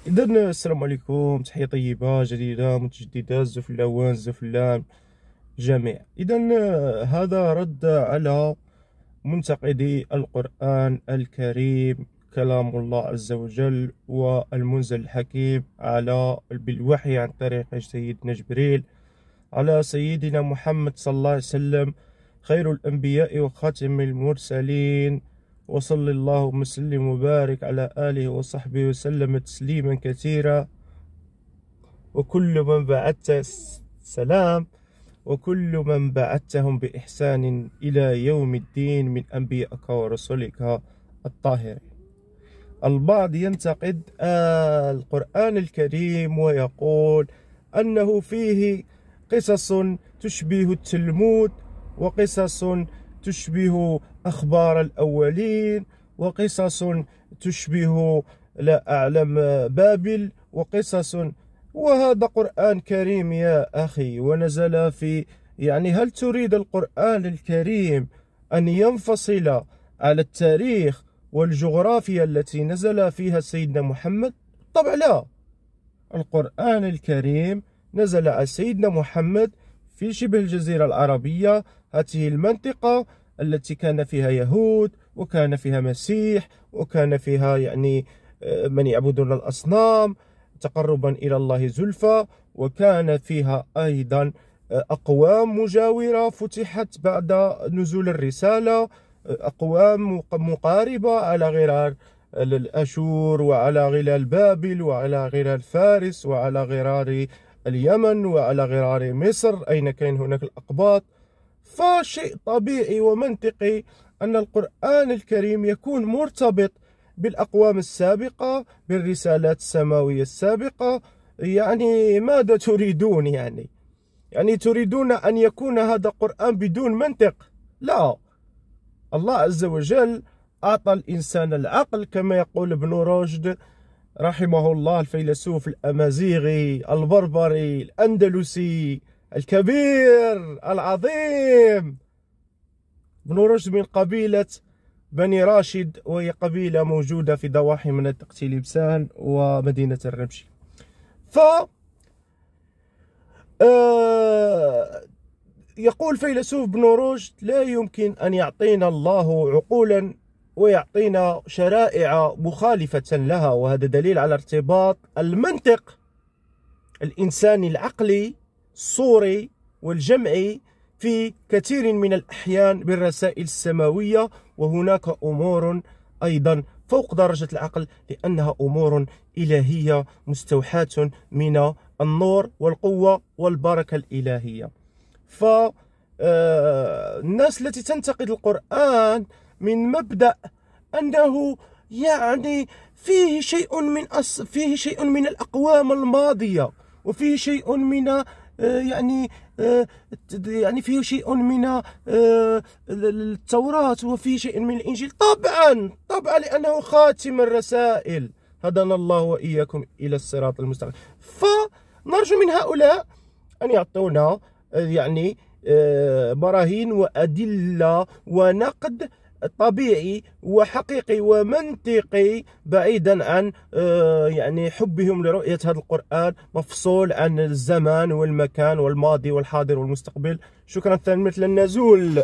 إذا السلام عليكم، تحية طيبة جديدة متجددة، الزفلوان الزفلان جميع. إذا هذا رد على منتقدي القرآن الكريم، كلام الله عز وجل والمنزل الحكيم على بالوحي عن طريق سيدنا جبريل على سيدنا محمد صلى الله عليه وسلم، خير الأنبياء وخاتم المرسلين، وصلى الله وسلم وبارك على آله وصحبه وسلم تسليما كثيرا. وكل من بعثت سلام، وكل من بعثتهم بإحسان إلى يوم الدين من أنبيائك ورسلك الطاهرين. البعض ينتقد القرآن الكريم ويقول أنه فيه قصص تشبه التلمود، وقصص تشبه أخبار الأولين، وقصص تشبه لا أعلم بابل، وقصص. وهذا قرآن كريم يا أخي، ونزل في هل تريد القرآن الكريم أن ينفصل على التاريخ والجغرافيا التي نزل فيها سيدنا محمد؟ طبعا لا. القرآن الكريم نزل على سيدنا محمد في شبه الجزيرة العربية، هذه المنطقة التي كان فيها يهود، وكان فيها مسيح، وكان فيها من يعبدون الأصنام تقربا إلى الله زلفى، وكان فيها أيضا أقوام مجاورة فتحت بعد نزول الرسالة، أقوام مقاربة على غرار الأشور، وعلى غرار بابل، وعلى غرار فارس، وعلى غرار اليمن، وعلى غرار مصر أين كان هناك الأقباط. فشيء طبيعي ومنطقي أن القرآن الكريم يكون مرتبط بالأقوام السابقة، بالرسالات السماوية السابقة. ماذا تريدون؟ تريدون أن يكون هذا القرآن بدون منطق؟ لا. الله عز وجل أعطى الإنسان العقل، كما يقول ابن رشد رحمه الله، الفيلسوف الأمازيغي البربري الأندلسي الكبير العظيم. ابن رشد من قبيلة بني راشد، وهي قبيلة موجودة في ضواحي مناطق تلمسان ومدينة الرمشي. يقول فيلسوف ابن رشد: لا يمكن أن يعطينا الله عقولا ويعطينا شرائع مخالفة لها، وهذا دليل على ارتباط المنطق الإنساني العقلي الصوري والجمعي في كثير من الأحيان بالرسائل السماوية. وهناك أمور أيضا فوق درجة العقل، لأنها أمور إلهية مستوحاة من النور والقوة والبركة الإلهية. فالناس التي تنتقد القرآن من مبدأ أنه فيه شيء من الأقوام الماضية، وفيه شيء من فيه شيء من التوراة، وفيه شيء من الإنجيل. طبعا لأنه خاتم الرسائل، هدانا الله وإياكم إلى الصراط المستقيم. فنرجو من هؤلاء أن يعطونا براهين وأدلة ونقد طبيعي وحقيقي ومنطقي، بعيدا عن حبهم لرؤية هذا القرآن مفصول عن الزمان والمكان والماضي والحاضر والمستقبل. شكرا. مثل النزول.